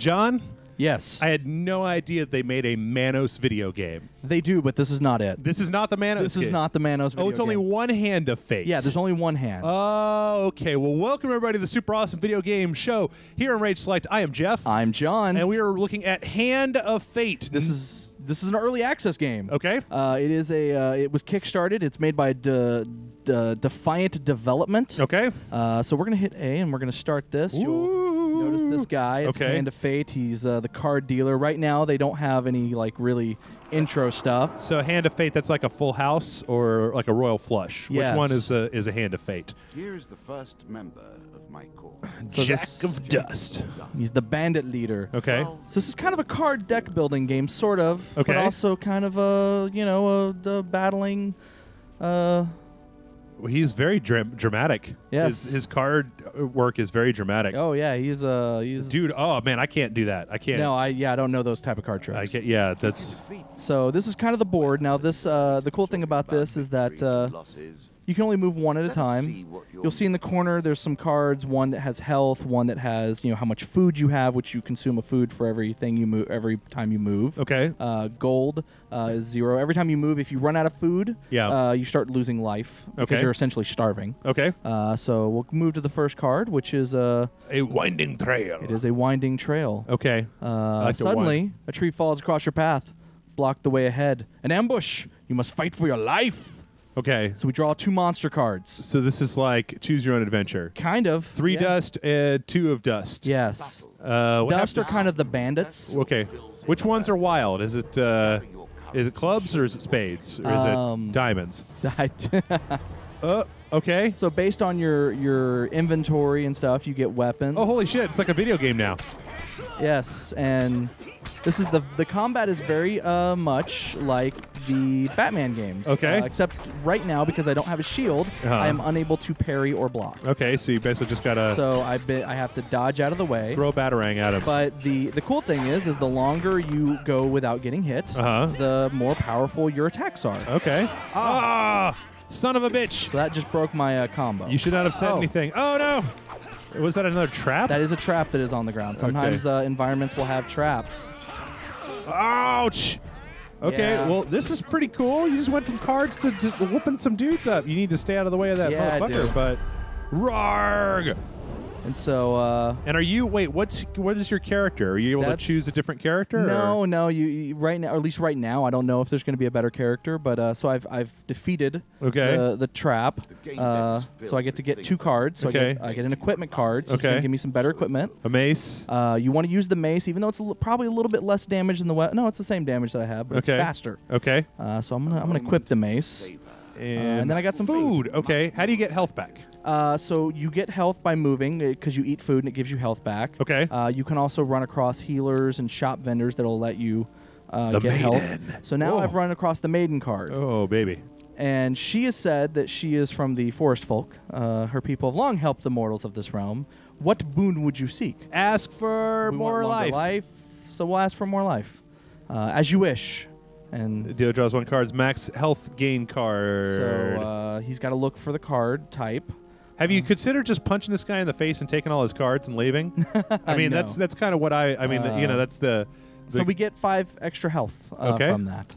John? Yes. I had no idea they made a Manos video game. They do, but this is not it. This is not the Manos This game. is not the Manos video Oh, it's only game. one Hand of Fate. Yeah, there's only one hand. Oh, okay. Well, welcome everybody to the super awesome video game show here on Rage Select. I am Jeff. I'm John. And we are looking at Hand of Fate. This is an early access game. Okay. It is it was kickstarted. It's made by Defiant Development. Okay. So we're gonna hit A and we're gonna start this. You'll notice this guy. It's Okay. Hand of Fate. He's the card dealer. Right now they don't have any like really intro stuff. So Hand of Fate, that's like a full house or like a royal flush. Yes. Which one is a Hand of Fate? Here's the first member of my corps. So Jack of Dust. He's the bandit leader. Okay. So this is kind of a card deck building game, sort of, Okay. but also kind of a battling. Well, he's very dramatic. Yes. His card work is very dramatic. Oh yeah, he's Dude, oh man, I can't do that. I can't. No, I don't know those type of card tricks. I can't. Yeah, that's. So this is kind of the board. Now this the cool thing about this is that you can only move one at a time. You'll see in the corner there's some cards, one that has health, one that has, how much food you have, which you consume a food for everything you move every time you move. Okay. Gold is 0. Every time you move, if you run out of food, you start losing life because you're essentially starving. Okay. So we'll move to the first card, which is a winding trail. It is a winding trail. Okay. Suddenly, a tree falls across your path, block the way ahead. An ambush. You must fight for your life. Okay. So we draw 2 monster cards. So this is like choose your own adventure. Kind of. 3 dust and 2 of dust. Yes. Dust are kind of the bandits. Okay. Which ones are wild? Is it clubs or is it spades or is it diamonds? Okay. So based on your inventory and stuff, you get weapons. Oh, holy shit! It's like a video game now. Yes, and this is the combat is very much like the Batman games. Okay. Except right now, because I don't have a shield, I am unable to parry or block. Okay, so you basically just gotta. So I have to dodge out of the way. Throw a batarang at him. But the cool thing is the longer you go without getting hit, the more powerful your attacks are. Okay. Ah! Son of a bitch! So that just broke my combo. You should not have said anything. Oh no! Was that another trap? That is a trap that is on the ground. Sometimes environments will have traps. Ouch! Okay, well, this is pretty cool. You just went from cards to whooping some dudes up. You need to stay out of the way of that motherfucker, but... Rarg! And so... and are you... Wait, what is your character? Are you able to choose a different character? No. You right now, or at least right now, I don't know if there's going to be a better character, but so I've defeated the trap. So I get to get 2 cards. So I get an equipment card. So it's going to give me some better equipment. A mace. You want to use the mace, even though it's probably a little bit less damage than the weapon. No, it's the same damage that I have, but it's faster. Okay. So I'm gonna equip the mace. And then I got some food. Okay. How do you get health back? So you get health by moving because you eat food and it gives you health back. Okay. You can also run across healers and shop vendors that'll let you get health. So now I've run across the maiden card. Oh, baby. And she has said that she is from the forest folk. Her people have long helped the mortals of this realm. What boon would you seek? Ask for more life. So we'll ask for more life. As you wish. And the dealer draws 1 card's max health gain card. So he's got to look for the card type. Have you considered just punching this guy in the face and taking all his cards and leaving? I mean, No. that's kind of what I mean, that's the... So we get 5 extra health from that.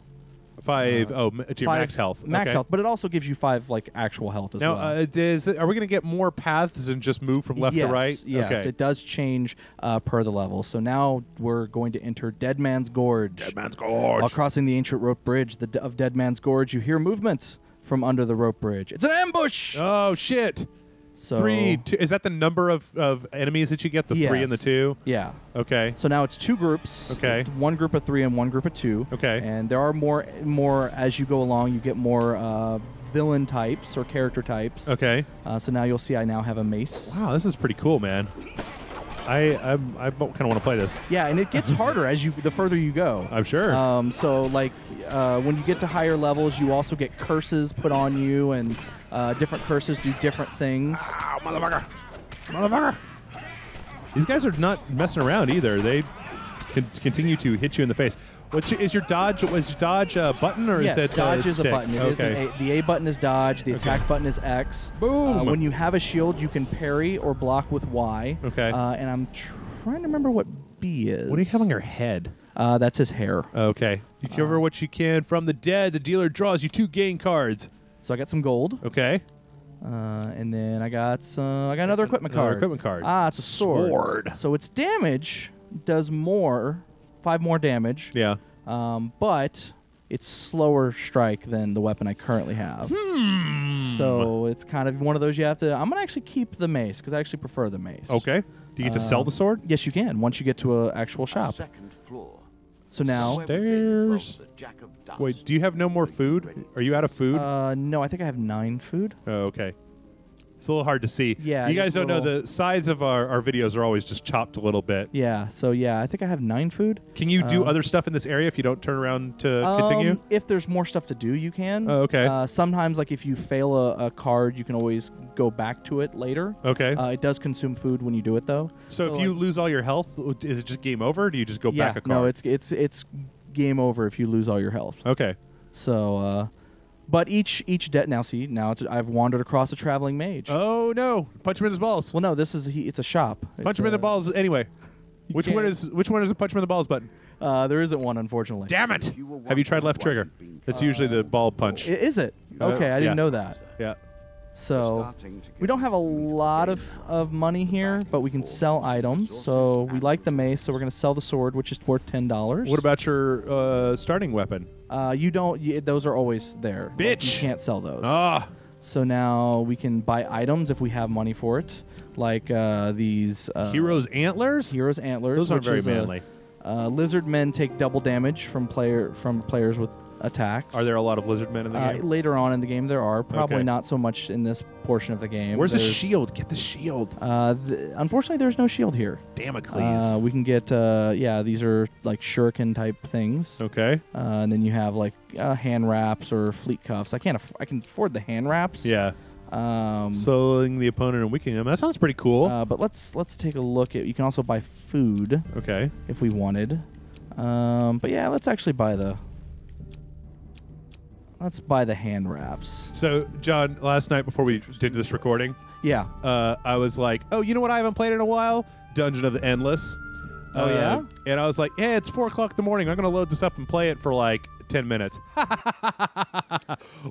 5 to your max health. Max health, but it also gives you 5 like actual health as well. Now, are we going to get more paths and just move from left to right? Yes, okay. It does change per the level. So now we're going to enter Dead Man's Gorge. Dead Man's Gorge. While crossing the ancient rope bridge of Dead Man's Gorge, you hear movement from under the rope bridge. It's an ambush! Oh, shit. So 3, 2, is that the number of enemies that you get? The 3 and the 2? Yeah. Okay. So now it's 2 groups. Okay. 1 group of 3 and 1 group of 2. Okay. And there are more as you go along. You get more villain types or character types. Okay. So now you'll see I now have a mace. Wow, this is pretty cool, man. I kind of want to play this. Yeah, and it gets harder the further you go. I'm sure. So like when you get to higher levels, you also get curses put on you, and different curses do different things. Ow, motherfucker! These guys are not messing around either. They continue to hit you in the face. Is your dodge button or yes, is it dodge is stick? a button. The A button is dodge. The attack button is X. Boom. When you have a shield, you can parry or block with Y. Okay. And I'm trying to remember what B is. What do you have on your head? That's his hair. Okay. You cover what you can from the dead. The dealer draws you 2 gain cards. So I got some gold. Okay. And then I got another equipment card. Equipment card. It's a sword. So its damage does 5 more damage. Yeah. But it's slower strike than the weapon I currently have. So it's kind of one of those you have to... I'm going to actually keep the mace because I actually prefer the mace. Okay. Do you get to sell the sword? Yes, you can once you get to an actual shop. Second floor. So now... Stairs. Wait, do you have no more food? Are you out of food? No, I think I have 9 food. Oh, okay. It's a little hard to see. Yeah, you guys don't know little... the sides of our videos are always just chopped a little bit. Yeah, so yeah, I think I have 9 food. Can you do other stuff in this area if you don't turn around to continue? If there's more stuff to do, you can. Oh, okay. Sometimes, like if you fail a card, you can always go back to it later. Okay. It does consume food when you do it, though. So if you lose all your health, is it just game over? Or do you just go back a card? No, it's game over if you lose all your health. Okay. So, but each now I've wandered across a traveling mage. Oh no! Punch him in his balls. Well, no, it's a shop. Punch him in the balls anyway. Which one is the punch him in the balls button? There isn't one, unfortunately. Damn it! Have you tried left trigger? That's usually the ball punch. Is it? Okay, I didn't know that. Yeah. So we don't have a lot of money here, but we can sell items. So we like the mace, so we're going to sell the sword, which is worth $10. What about your starting weapon? You don't. Those are always there. Bitch! You can't sell those. Ah. So now we can buy items if we have money for it, like these Hero's Antlers. Hero's Antlers. Those aren't very manly. Lizard men take double damage from players with attacks. Are there a lot of lizard men in the game? Later on in the game, there are. Probably Okay. not so much in this portion of the game. Where's the shield? Get the shield. Unfortunately, there's no shield here. Damocles. We can get, these are like shuriken type things. Okay. And then you have like hand wraps or fleet cuffs. I can afford the hand wraps. Yeah. Slowing the opponent and weakening them. That sounds pretty cool. But let's take a look at. You can also buy food. Okay. If we wanted. But yeah, let's actually buy the. Let's buy the hand wraps. So, John, last night before we did this recording, yeah, I was like, oh, you know what I haven't played in a while? Dungeon of the Endless. Oh, yeah? And I was like, hey, it's 4 o'clock in the morning. I'm going to load this up and play it for like 10 minutes.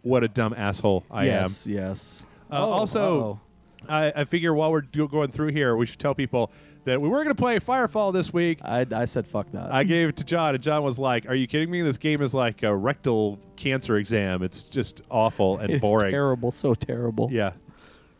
What a dumb asshole I am. Yes. Also, I figure while we're going through here, we should tell people that we were going to play Firefall this week. I said fuck that. I gave it to John, and John was like, are you kidding me? This game is like a rectal cancer exam. It's just awful and boring. It's terrible, so terrible. Yeah.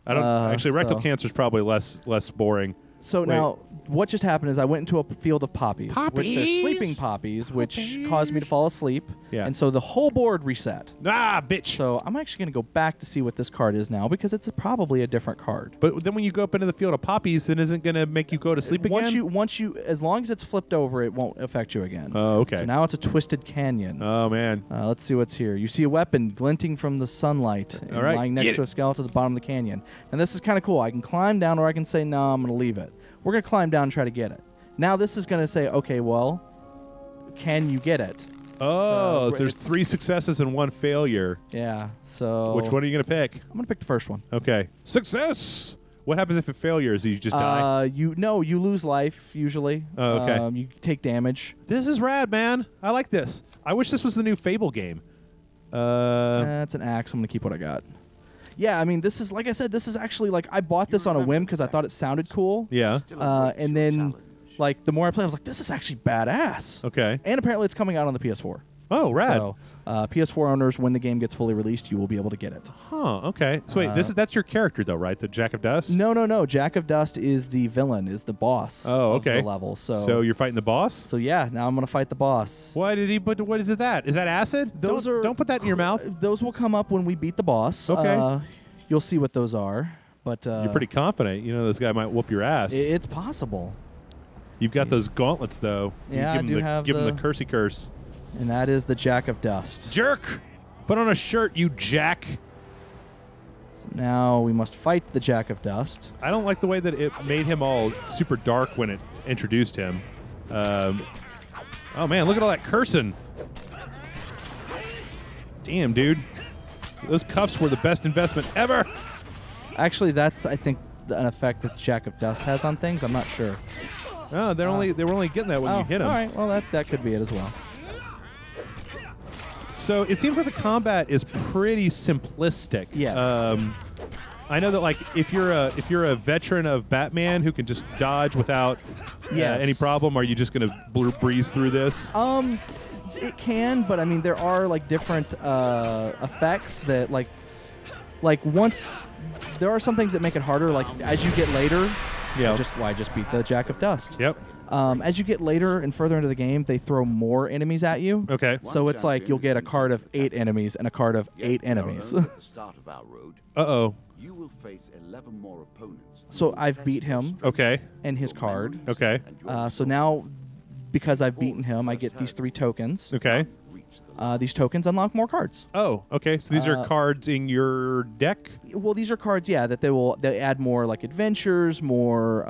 I don't actually rectal cancer is probably less boring. So now, what just happened is I went into a field of poppies, which they're sleeping poppies, which caused me to fall asleep. Yeah. And so the whole board reset. Ah, bitch. So I'm actually going to go back to see what this card is now because it's probably a different card. But then when you go up into the field of poppies, then isn't going to make you go to sleep again? Once you, as long as it's flipped over, it won't affect you again. Oh, okay. So now it's a twisted canyon. Oh, man. Let's see what's here. You see a weapon glinting from the sunlight and lying next to a skeleton at the bottom of the canyon. And this is kind of cool. I can climb down or I can say, no, I'm going to leave it. We're going to climb down and try to get it. Now this is going to say, okay, well, can you get it? Oh, so there's 3 successes and 1 failure. Yeah, so... Which one are you going to pick? I'm going to pick the first one. Okay. Success! What happens if it failures? You just die? You lose life, usually. Oh, okay. You take damage. This is rad, man. I like this. I wish this was the new Fable game. That's an axe. I'm going to keep what I got. Yeah, I mean, this is, like I said, this is actually, like, I bought this on a whim because I thought it sounded cool. Yeah. And then, like, the more I play, I was like, this is actually badass. Okay. And apparently it's coming out on the PS4. Oh, rad. So, PS4 owners, when the game gets fully released, you will be able to get it. Huh, okay. So wait, that's your character, though, right? The Jack of Dust? No. Jack of Dust is the villain, is the boss of the level. So you're fighting the boss? So, yeah, now I'm going to fight the boss. Why did he put, what is it that? Is that acid? Don't put that in your mouth. Those will come up when we beat the boss. Okay. You'll see what those are. But you're pretty confident. You know this guy might whoop your ass. It's possible. You've got those gauntlets, though. Yeah, I do have Give him the cursey curse. And that is the Jack of Dust. Jerk! Put on a shirt, you jack. So now we must fight the Jack of Dust. I don't like the way that it made him all super dark when it introduced him. Oh, man, look at all that cursing. Damn, dude. Those cuffs were the best investment ever. Actually, that's, I think, an effect that Jack of Dust has on things. I'm not sure. Oh, they were only getting that when you hit them. All right, well that could be it as well. So it seems like the combat is pretty simplistic. Yes. I know that like if you're a veteran of Batman who can just dodge without any problem, are you just going to breeze through this? It can, but I mean there are like different effects that like once there are some things that make it harder. Like as you get later, I just beat the Jack of Dust. Yep. As you get later and further into the game, they throw more enemies at you. Okay. So it's like you'll get a card of 8 enemies and a card of 8 enemies. At the start of our road, Uh-oh. you will face 11 more opponents. So I've beat him. Okay. And his card. Okay. So now, because I've beaten him, I get these 3 tokens. Okay. These tokens unlock more cards. Oh, okay. So these are cards in your deck? Well, these are cards, that they add more like adventures, more.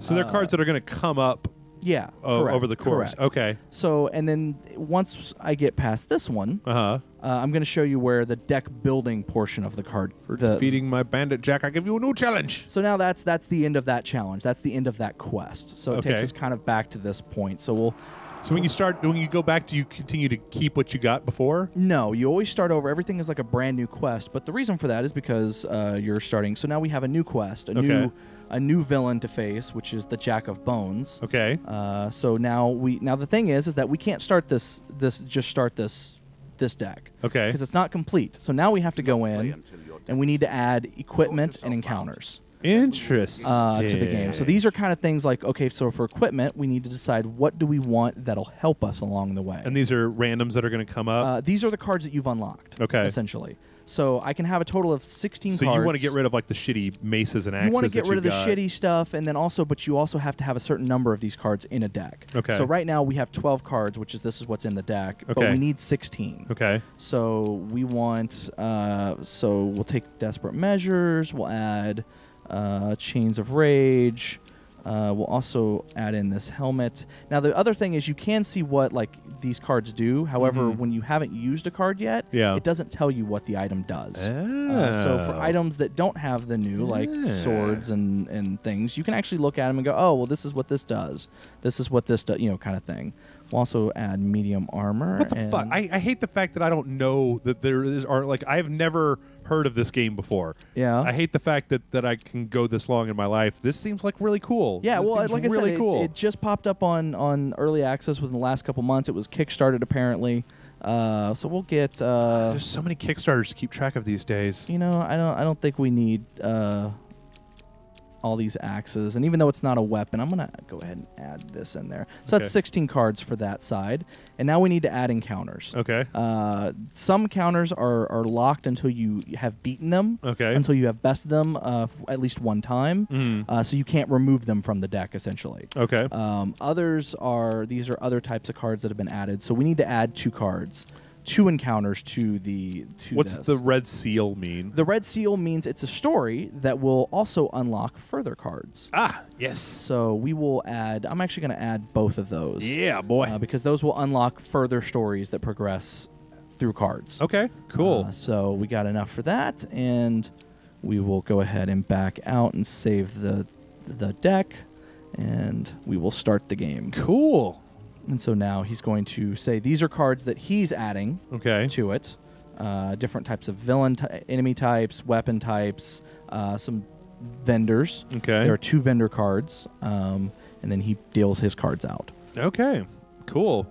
So they're cards that are going to come up. Yeah. Over the course. Correct. Okay. So and then once I get past this one, I'm going to show you where the deck building portion of the card. For defeating my bandit Jack, I give you a new challenge. So now that's the end of that challenge. That's the end of that quest. So it takes us kind of back to this point. So when you go back, do you continue to keep what you got before? No, you always start over. Everything is like a brand new quest. But the reason for that is because you're starting. So now we have a new quest, a new villain to face, which is the Jack of Bones. Okay. So now the thing is that we can't start this deck. Okay. Because it's not complete. So now we have to go in and we need to add equipment and encounters. Interesting. To the game. So these are kind of things like, okay, so for equipment, we need to decide what do we want that'll help us along the way. And these are randoms that are going to come up? These are the cards that you've unlocked, essentially. So I can have a total of 16 cards. So you want to get rid of like the shitty maces and axes. You want to get rid of the shitty stuff, and then but you also have to have a certain number of these cards in a deck. Okay. So right now we have 12 cards, this is what's in the deck, but we need 16. Okay. So we want, so we'll take Desperate Measures, we'll add Chains of Rage. We'll also add in this helmet. Now, the other thing is you can see what these cards do. However, when you haven't used a card yet, it doesn't tell you what the item does. So for items that don't have the new, like swords and things, you can actually look at them and go, oh, well, this is what this does. This is what this does, kind of thing. We'll also add medium armor. What the fuck? I hate the fact that I don't know that I've never heard of this game before. Yeah. I hate the fact that I can go this long in my life. This seems like really cool. Yeah, this well, like I really said, cool. it just popped up on early access within the last couple months. It was kickstarted apparently. So we'll get. There's so many Kickstarters to keep track of these days. I don't think we need all these axes, and even though it's not a weapon, I'm gonna go ahead and add this in there. So that's 16 cards for that side, and now we need to add encounters. Okay. Some encounters are locked until you have beaten them. Okay. Until you have bested them at least one time. So you can't remove them from the deck essentially. Okay. These are other types of cards that have been added. So we need to add 2 cards. 2 encounters to What's the red seal mean? The red seal means it's a story that will also unlock further cards. Ah, yes. So we will add. I'm actually going to add both of those. Yeah, boy. Because those will unlock further stories that progress through cards. Okay, cool. So we got enough for that, and we will go ahead and back out and save the deck, and we will start the game. Cool. And so now he's going to say these are cards that he's adding to it. Different types of villain enemy types, weapon types, some vendors. Okay. There are 2 vendor cards, and then he deals his cards out. Okay, cool.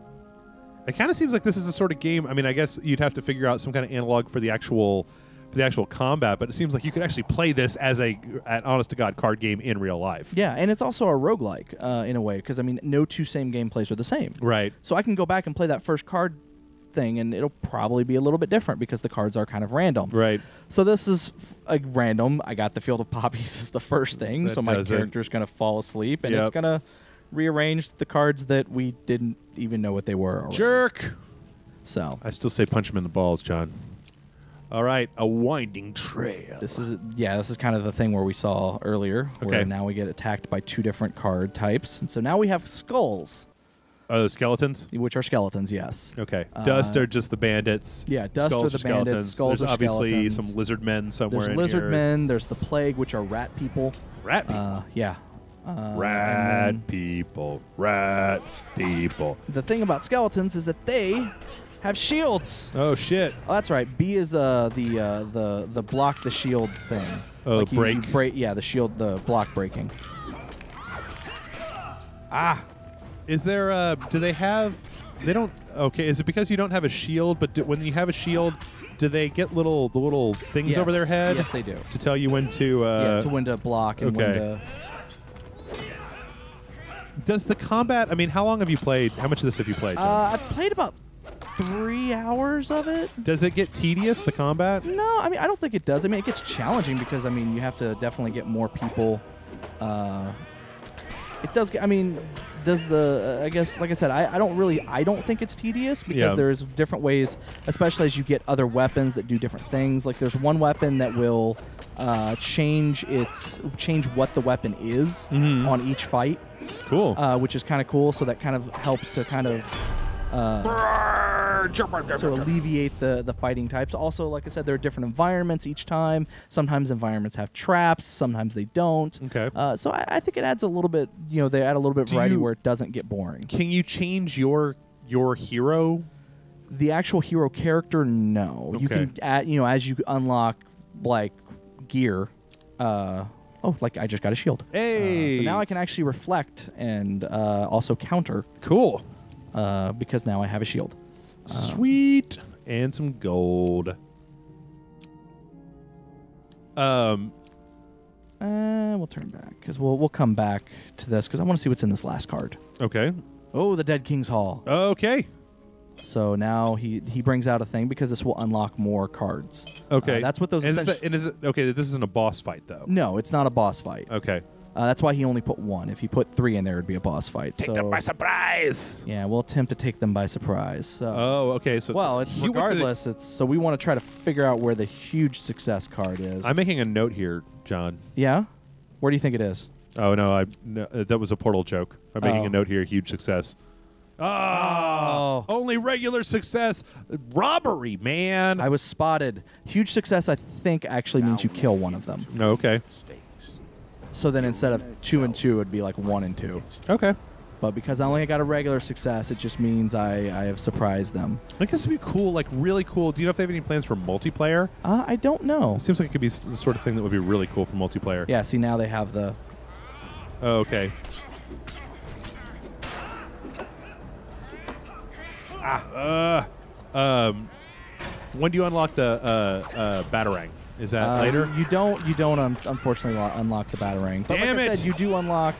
It kind of seems like this is the sort of game. I mean, I guess you'd have to figure out some kind of analog for the actual combat, but it seems like you could actually play this as an honest-to-God card game in real life. Yeah, and it's also a roguelike in a way, because, I mean, no 2 same gameplays are the same. Right. So I can go back and play that first card thing, and it'll probably be a little bit different because the cards are kind of random. Right. So this is random. I got the Field of Poppies as the first thing, so my character's going to fall asleep, and it's going to rearrange the cards that we didn't even know what they were already. Jerk! So I still say punch him in the balls, John. All right, a winding trail. This is kind of the thing where we saw earlier, where now we get attacked by 2 different card types. And so now we have skulls. Are those skeletons? Which are skeletons, yes. Okay. Dust are just the bandits. Yeah, Dust Skulls are the bandits. Skulls There's are obviously skeletons. some lizard men somewhere There's in lizard here. men. There's the Plague, which are rat people. Rat people? Yeah. Rat people. The thing about skeletons is that they have shields. Oh shit! Oh, that's right. B is the block the shield thing. Oh, like break. You break. Yeah, the shield, the block breaking. Ah. Is there? Do they have? They don't. Okay. Is it because you don't have a shield? But when you have a shield, do they get the little things Yes. over their head? Yes, they do. To tell you when to. To when to block and when to. Does the combat? I mean, how long have you played? How much of this have you played, John? I've played about 3 hours of it. Does it get tedious, the combat? No, I mean, I don't think it does. I mean, it gets challenging because, I mean, you have to definitely get more people. It does get, I mean, does the, I guess, like I said, I don't think it's tedious because there's different ways, especially as you get other weapons that do different things. Like there's one weapon that will change what the weapon is on each fight. Cool. Which is kind of cool. So that kind of helps to kind of sort of alleviate the fighting types. Also, like I said, there are different environments each time. Sometimes environments have traps. Sometimes they don't. Okay. So I think it adds a little bit. They add a little bit of variety where it doesn't get boring. Can you change your hero? The actual hero character, no. Okay. You can add, as you unlock like gear. Like I just got a shield. Hey. So now I can actually reflect and also counter. Cool. Because now I have a shield. Sweet. And some gold. We'll turn back because we'll come back to this because I want to see what's in this last card. Okay. Oh, the Dead King's Hall. Okay. So now he brings out a thing because this will unlock more cards. Okay. That's what those. And is it okay? This isn't a boss fight though. No, it's not a boss fight. Okay. That's why he only put one. If he put 3 in there, it'd be a boss fight. Take them by surprise. Yeah, we'll attempt to take them by surprise. So. Okay. So It's regardless. So we want to try to figure out where the huge success card is. I'm making a note here, John. Yeah. Where do you think it is? Oh no, that was a Portal joke. I'm making a note here. Huge success. Only regular success. Robbery, man. I was spotted. Huge success, I think, actually means you kill one of them. Okay. So then instead of 2 and 2, it'd be like 1 and 2. Okay. But because I only got a regular success, it just means I have surprised them. I think this would be cool, like really cool. Do you know if they have any plans for multiplayer? I don't know. It seems like it could be the sort of thing that would be really cool for multiplayer. Yeah, see, now they have the... Oh, okay. When do you unlock the Batarang? Is that later? You don't unfortunately unlock the Batarang. But Damn like I it! said, you do unlock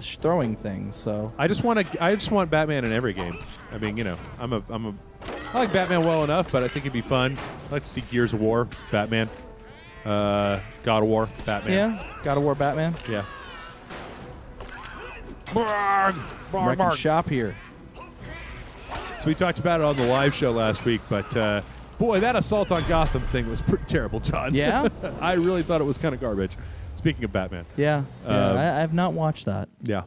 throwing things. So I just want Batman in every game. I mean, I like Batman well enough, but I think it'd be fun. I'd like to see Gears of War, Batman, God of War, Batman. Yeah, God of War, Batman. Yeah. Wrecking shop here. So we talked about it on the live show last week, but boy, that Assault on Gotham thing was pretty terrible, John. Yeah? I really thought it was kind of garbage. Speaking of Batman. Yeah, I have not watched that. Yeah.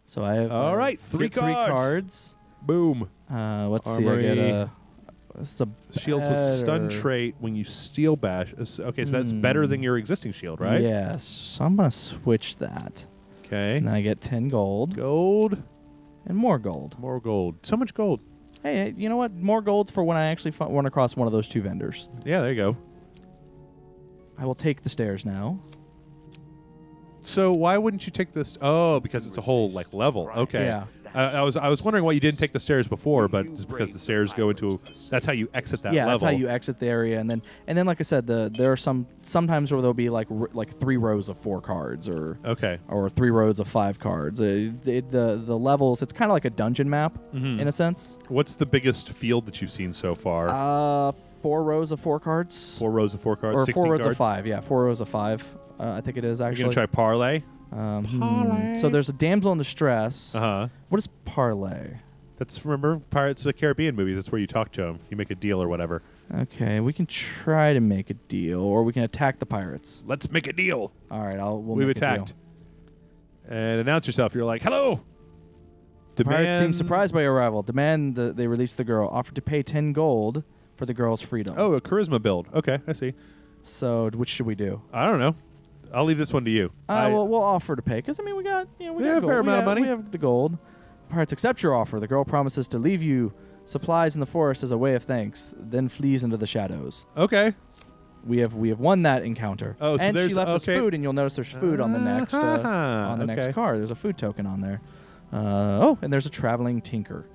So I have. All right, three cards. Boom. Let's Armory. see. I get Shields with stun trait when you steel bash. Okay, so that's better than your existing shield, right? Yes. So I'm going to switch that. Okay. And I get 10 gold. Gold. And more gold. More gold. So much gold. Hey, you know what? More gold's for when I actually run across one of those 2 vendors. Yeah, there you go. I will take the stairs now. So why wouldn't you take this? Oh, because it's a whole level. Okay. Yeah. I was wondering why you didn't take the stairs before, but it's because the stairs go into. That's how you exit that level. Yeah, that's how you exit the area, and then like I said, there are sometimes where there'll be like 3 rows of 4 cards, or 3 rows of 5 cards. The levels, it's kind of like a dungeon map in a sense. What's the biggest field that you've seen so far? 4 rows of 4 cards. 4 rows of 4 cards. Or 60 4 rows cards? of 5. Yeah, 4 rows of 5. I think it is actually. You're gonna try parlay. So there's a damsel in distress. What is parlay? That's, remember, Pirates of the Caribbean movies. That's where you talk to them. You make a deal or whatever. Okay, we can try to make a deal, or we can attack the pirates. Let's make a deal. All right, we'll We've make attacked. A deal. And announce yourself. You're like, hello. The pirates seem surprised by your arrival. Demand they release the girl. Offered to pay 10 gold for the girl's freedom. Oh, a charisma build. Okay, I see. So which should we do? I don't know. I'll leave this one to you. Well, we'll offer to pay because I mean we got we got a fair amount of money. We have the gold. Pirates accept your offer. The girl promises to leave you supplies in the forest as a way of thanks, then flees into the shadows. Okay. We have won that encounter. Oh, so and there's she left us food, and you'll notice there's food on the next next car. There's a food token on there. And there's a traveling tinker.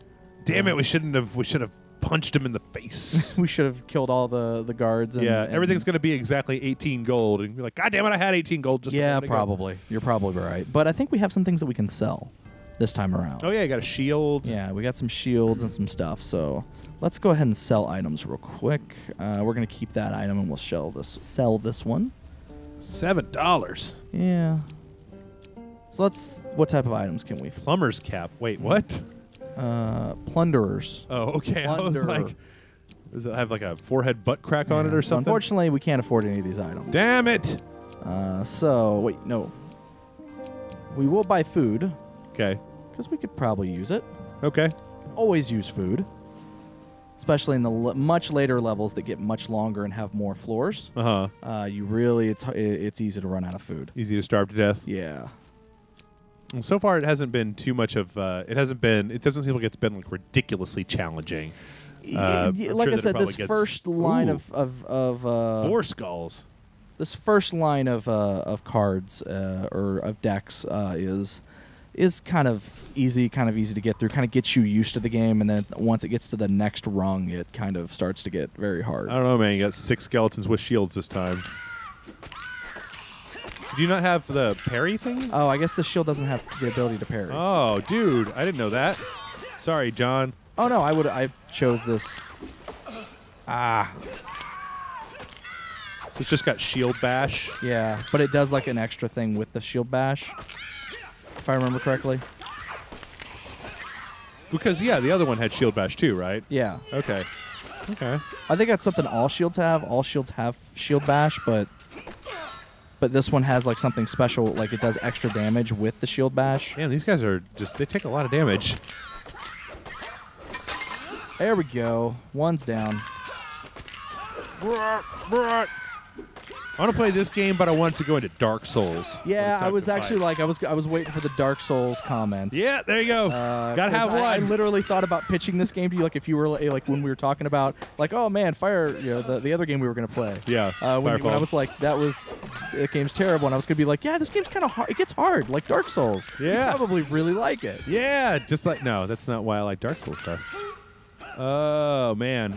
Damn it! We should have punched him in the face. We should have killed all the guards. And, everything's going to be exactly 18 gold, and you're like, God damn it! I had 18 gold. Just probably. You're probably right. But I think we have some things that we can sell this time around. Oh yeah, you got a shield. Yeah, we got some shields and some stuff. So let's go ahead and sell items real quick. We're gonna keep that item and we'll sell this one. $7. Yeah. So what type of items can we? Plumber's cap. Wait, what? Plunderers. Oh, okay. Plunder. I was like, does it have like a forehead butt crack on it or So something? unfortunately, we can't afford any of these items. Damn it. Wait, no. We will buy food. Okay. Because we could probably use it. Okay. Always use food. Especially in the much later levels that get much longer and have more floors. You really, it's easy to run out of food. Easy to starve to death. Yeah. And so far, it hasn't been too much of. It doesn't seem like it's been like ridiculously challenging. Like I said, this first line of 4 skulls. This first line of cards or of decks is kind of easy to get through. Kind of gets you used to the game, and then once it gets to the next rung, it kind of starts to get very hard. I don't know, man. You got 6 skeletons with shields this time. So do you not have the parry thing? Oh, I guess the shield doesn't have the ability to parry. Oh, dude, I didn't know that. Sorry, John. Oh no, I chose this. So it's just got shield bash. Yeah, but it does like an extra thing with the shield bash, if I remember correctly. Because the other one had shield bash too, right? Yeah. Okay. I think that's something all shields have. All shields have shield bash, but this one has like something special, like it does extra damage with the shield bash. Man, these guys they take a lot of damage. There we go. One's down. I want to play this game, but I want it to go into Dark Souls. Yeah, I was actually like, I was waiting for the Dark Souls comment. Yeah, there you go. Gotta have one. I literally thought about pitching this game to you, like if you were like when we were talking about like, oh man, the other game we were gonna play. Yeah. When I was like, that game's terrible, and I was gonna be like, yeah, this game's kind of hard. It gets hard, like Dark Souls. Yeah. You probably really like it. Yeah, just like no, that's not why I like Dark Souls stuff. Oh man.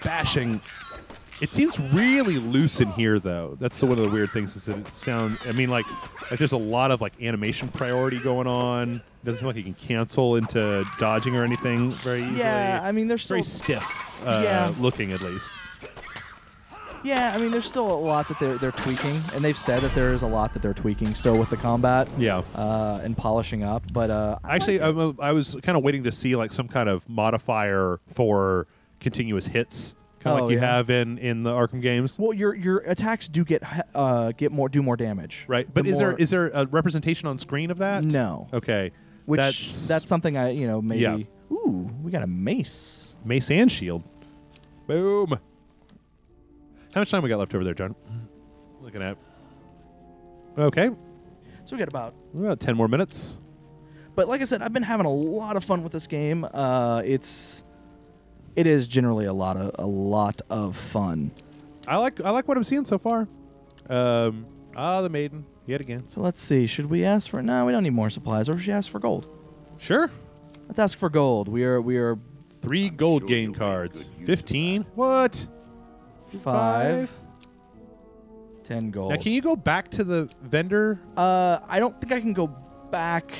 Bashing. It seems really loose in here, though. That's one of the weird things. Is that it sound? I mean, like there's a lot of like animation priority going on. It doesn't seem like you can cancel into dodging or anything very easily. Yeah, I mean, there's very stiff looking, at least. Yeah, I mean, there's still a lot that they're tweaking, and they've said that there is a lot that they're tweaking still with the combat. Yeah. And polishing up, but actually, I was kind of waiting to see like some kind of modifier for continuous hits. Kind of like you have in the Arkham games. Well, your attacks do do more damage. Right, but is there a representation on screen of that? No. Okay, which that's something maybe. Yeah. Ooh, we got a mace. Mace and shield. Boom. How much time we got left over there, John? Looking at. Okay. So we got about 10 more minutes. But like I said, I've been having a lot of fun with this game. It is generally a lot of fun. I like what I'm seeing so far. The maiden yet again. So let's see. Should we ask for? No, we don't need more supplies. Or should we ask for gold? Sure. Let's ask for gold. We are 3 gold game cards. 15. What? 5. 10 gold. Now, can you go back to the vendor? I don't think I can go back.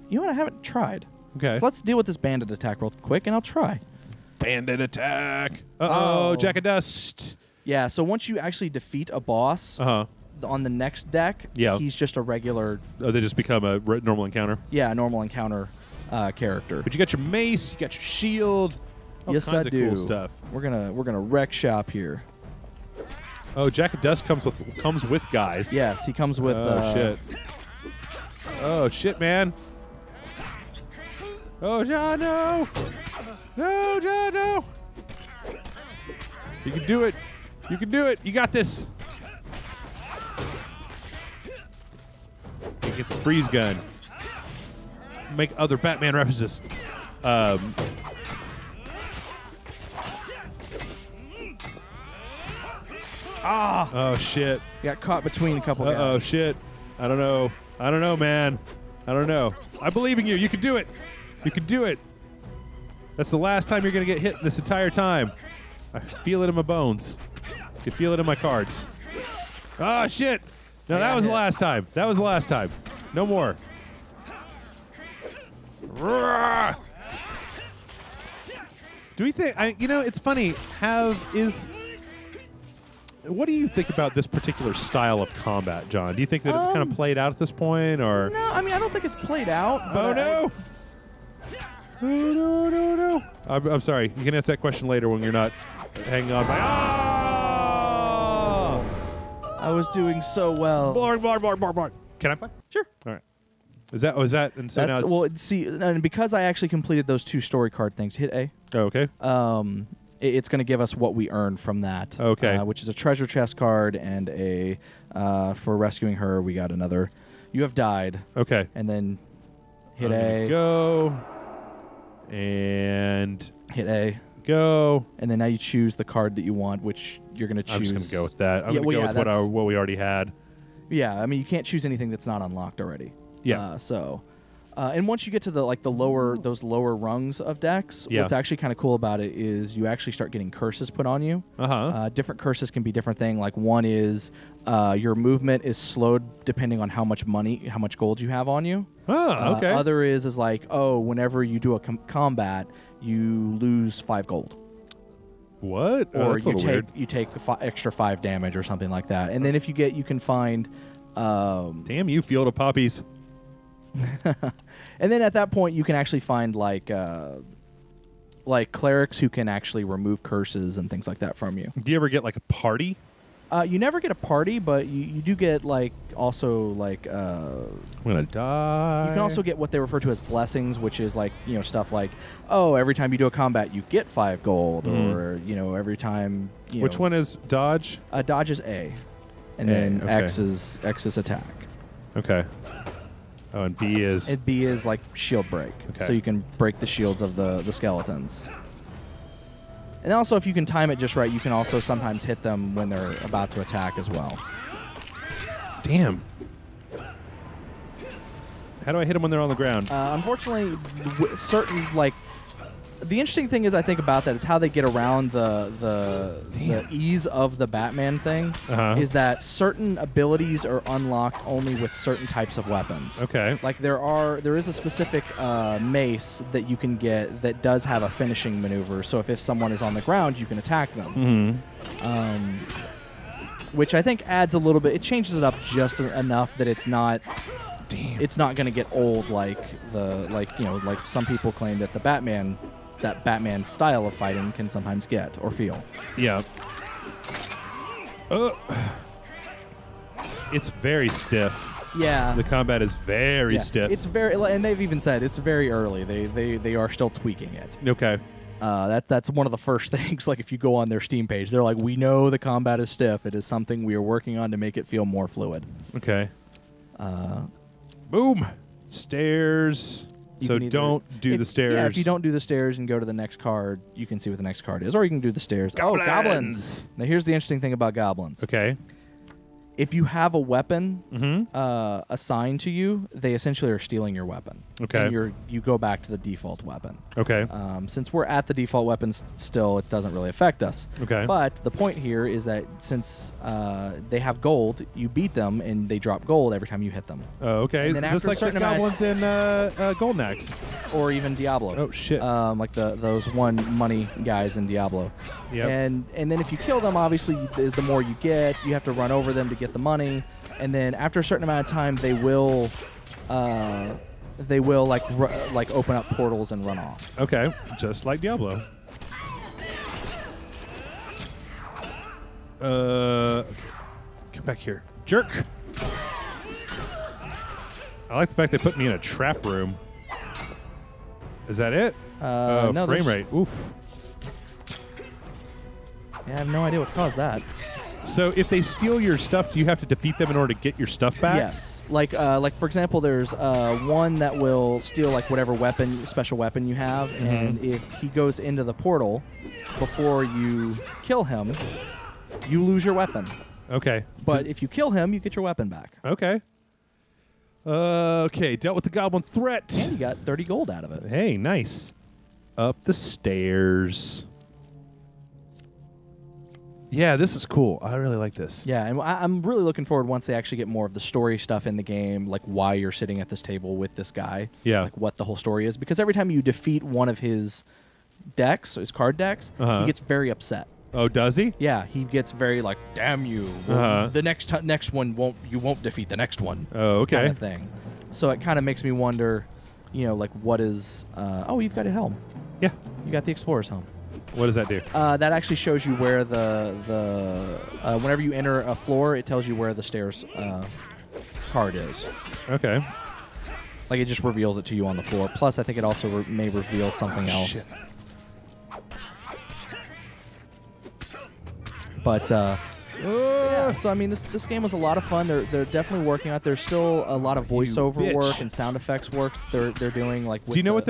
You know what? I haven't tried. Okay. So let's deal with this bandit attack real quick, and I'll try. Bandit attack. Uh-oh, Jack of Dust. Yeah, so once you actually defeat a boss on the next deck, he's just a regular... Oh, they just become a normal encounter? Yeah, a normal encounter character. But you got your mace, you got your shield, all yes, kinds I of do. cool stuff. We're gonna wreck shop here. Oh, Jack of Dust comes with guys. Yes, he comes with... Oh, shit. Oh, shit, man. Oh, John, no! No, John, no! You can do it. You can do it. You got this. Get the freeze gun. Make other Batman references. Oh shit. Got caught between a couple guys. Oh shit. I don't know. I don't know, man. I don't know. I believe in you. You can do it. You can do it. That's the last time you're gonna get hit this entire time. I feel it in my bones. I can feel it in my cards. Oh shit. No, that was the last time. That was the last time. No more. Roar! Do we think? You know, it's funny. What do you think about this particular style of combat, John? Do you think that it's kind of played out at this point, or? No, I mean I don't think it's played out. Oh no! Oh no! No! No! I'm sorry. You can answer that question later when you're not hanging on by. Ah! I was doing so well. Bark. Can I play? Sure. All right. Is that? And so now it's, well, see, and because I actually completed those 2 story card things, hit A. Oh, okay. It's going to give us what we earn from that. Okay. Which is a treasure chest card and a for rescuing her. We got another. You have died. Okay. And then hit A. Go. And hit A. Go. And then now you choose the card that you want, which you're going to choose. I'm just going to go with that. I'm going to go with what we already had. Yeah, I mean you can't choose anything that's not unlocked already. Yeah. And once you get to those lower rungs of decks, what's actually kind of cool about it is you actually start getting curses put on you. Different curses can be different thing. Like one is your movement is slowed depending on how much gold you have on you. Oh, okay. Other is like, whenever you do a combat, you lose 5 gold. What? Or that's a little weird. you take extra 5 damage or something like that. And then if you can find. Damn you, Field of Poppies. And then at that point, you can actually find like clerics who can actually remove curses and things like that from you. Do you ever get like a party? You never get a party, but you do get like also like. I'm gonna die. You can also get what they refer to as blessings, which is like stuff like every time you do a combat you get 5 gold, or every time. Which one is dodge? Dodge is A, and then X is attack. Okay. Oh, and B is? And B is like shield break. Okay. So you can break the shields of the skeletons. And also, if you can time it just right, you can also sometimes hit them when they're about to attack as well. Damn. How do I hit them when they're on the ground? Unfortunately, certain the interesting thing is I think about that is how they get around the ease of the Batman thing is that certain abilities are unlocked only with certain types of weapons. Okay. Like there is a specific mace that you can get that does have a finishing maneuver. So if someone is on the ground, you can attack them. Which I think adds a little bit. It changes it up just enough that it's not. Damn. It's not going to get old like some people claim that that Batman style of fighting can sometimes get or feel. Yeah. It's very stiff. Yeah. The combat is very stiff. It's very, and they've even said it's very early. They are still tweaking it. Okay. That's one of the first things. Like if you go on their Steam page, they're like, "We know the combat is stiff. It is something we are working on to make it feel more fluid." Okay. Boom. Stairs. So don't do the stairs. Yeah, if you don't do the stairs and go to the next card, you can see what the next card is. Or you can do the stairs. Goblins. Oh, goblins. Now, here's the interesting thing about goblins. Okay. If you have a weapon assigned to you, they essentially are stealing your weapon. Okay. And you go back to the default weapon. Okay. Since we're at the default weapons still, it doesn't really affect us. Okay. But the point here is that since they have gold, you beat them and they drop gold every time you hit them. Oh, okay. And then just like the goblins in Golden Axe. Or even Diablo. Oh, shit. Like those one money guys in Diablo. Yep. And then if you kill them, obviously, the more you get, you have to run over them to get the money. And then after a certain amount of time, they will like open up portals and run off. Okay. Just like Diablo. Come back here. Jerk. I like the fact they put me in a trap room. Is that it? No, frame rate. Oof. Yeah, I have no idea what caused that. So if they steal your stuff, do you have to defeat them in order to get your stuff back? Yes. Like for example, there's one that will steal like whatever special weapon you have, and if he goes into the portal before you kill him, you lose your weapon. Okay. But if you kill him, you get your weapon back. Okay. Okay, dealt with the goblin threat. And you got 30 gold out of it. Hey, nice. Up the stairs. Yeah, this is cool. I really like this. Yeah, and I'm really looking forward once they actually get more of the story stuff in the game, like why you're sitting at this table with this guy. Yeah. Like what the whole story is. Because every time you defeat one of his decks, his card decks, he gets very upset. Oh, does he? Yeah, he gets very like, damn you. Well, the next one you won't defeat the next one. Oh, okay. Kind of thing. So it kind of makes me wonder, you know, like what is oh, you've got a helm. Yeah. You got the explorer's helm. What does that do? That actually shows you where the whenever you enter a floor, it tells you where the stairs card is. Okay. Like it just reveals it to you on the floor. Plus, I think it also may reveal something else. Shit. But yeah, so I mean, this game was a lot of fun. They're definitely working on it. There's still a lot of voiceover work and sound effects work they're doing. Like, do you know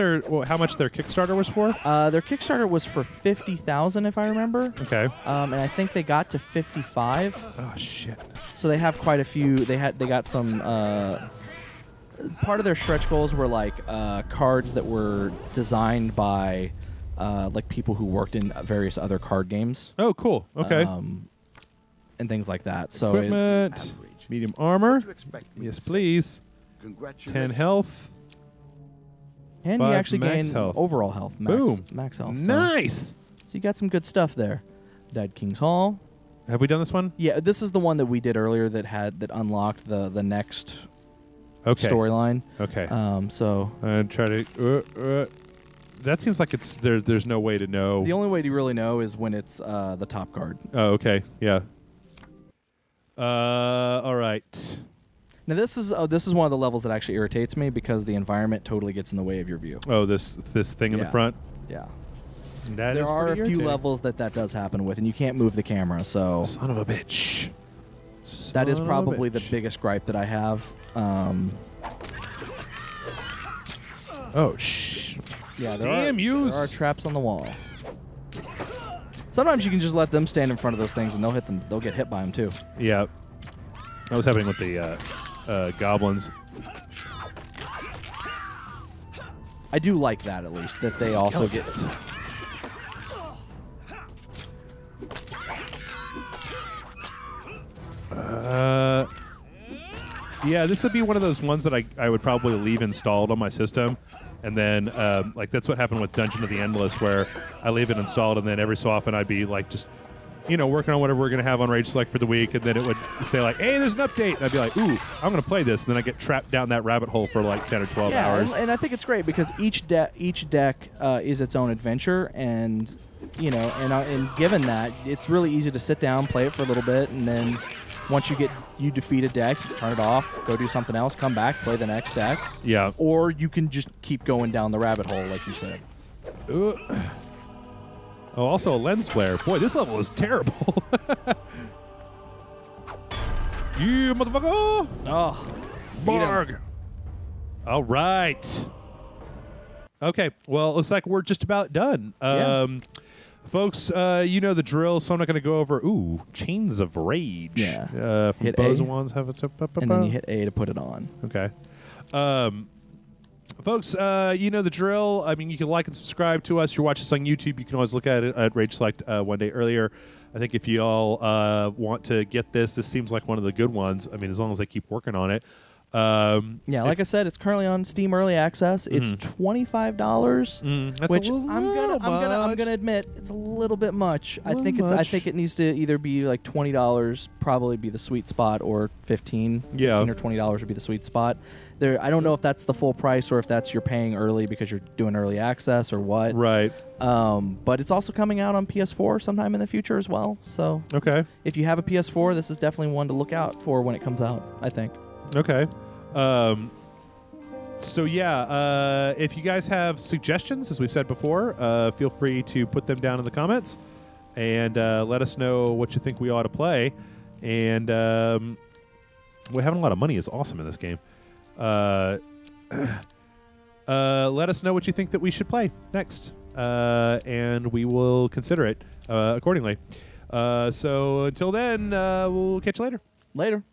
how much their Kickstarter was for? Their Kickstarter was for 50,000, if I remember. Okay. And I think they got to 55. Oh shit. So they have quite a few. They got some. Part of their stretch goals were like cards that were designed by like people who worked in various other card games. Oh, cool. Okay. And things like that. So Equipment, medium armor. Yes, please. 10 health. And you 5 actually max gain health. overall health. Max health. So. Nice. So you got some good stuff there. Dead King's Hall. Have we done this one? Yeah, this is the one that we did earlier that unlocked the next storyline. Okay. So And try to. That seems like it's there. There's no way to know. the only way to really know is when it's the top card. Oh, okay. Yeah. All right. Now this is one of the levels that actually irritates me because the environment totally gets in the way of your view. Oh, this thing in the front. Yeah. That There is are a pretty few irritating. levels that does happen with, and you can't move the camera. So Son of a bitch. that is Son of a probably the bitch. biggest gripe that I have. Oh shh. Yeah, Damn yous. there are traps on the wall. Sometimes you can just let them stand in front of those things, and they'll hit them. They'll get hit by them too. Yeah. That was happening with the goblins. I do like that at least that they also get. Yeah, this would be one of those ones that I would probably leave installed on my system. And then, like, that's what happened with Dungeon of the Endless, where I leave it installed, and then every so often I'd be, like, just, you know, working on whatever we're going to have on Rage Select for the week, and then it would say, like, hey, there's an update. And I'd be like, ooh, I'm going to play this. And then I get trapped down that rabbit hole for, like, 10 or 12 hours. And I think it's great because each deck is its own adventure, and, you know, and given that, it's really easy to sit down, play it for a little bit, and then once you defeat a deck, you turn it off, go do something else, come back, play the next deck. Yeah. Or you can just keep going down the rabbit hole, like you said. Oh, also a lens flare. Boy, this level is terrible. You motherfucker! Oh, Barg. All right. Okay. Well, it looks like we're just about done. Folks, you know the drill, so I'm not going to go over. Ooh, Chains of Rage. Yeah. From Hit Bows A, and Wands have a and then you hit A to put it on. Okay. Folks, you know the drill. I mean, you can like and subscribe to us. If you're watching us on YouTube, you can always look at it at Rage Select one day earlier. I think if you all want to get this seems like one of the good ones. I mean, as long as they keep working on it. Like I said, it's currently on Steam Early Access. It's $25, that's which a little I'm gonna admit it's a little bit much. I think it needs to either be like $20, probably be the sweet spot, or $15 or $20 would be the sweet spot. I don't know if that's the full price or if that's you're paying early because you're doing early access or what. Right. But it's also coming out on PS4 sometime in the future as well. So okay, if you have a PS4, this is definitely one to look out for when it comes out, I think. Okay. So if you guys have suggestions, as we've said before, feel free to put them down in the comments. and let us know what you think we ought to play. And we're having a lot of money is awesome in this game. Let us know what you think that we should play next, and we will consider it accordingly. So until then, we'll catch you later. Later.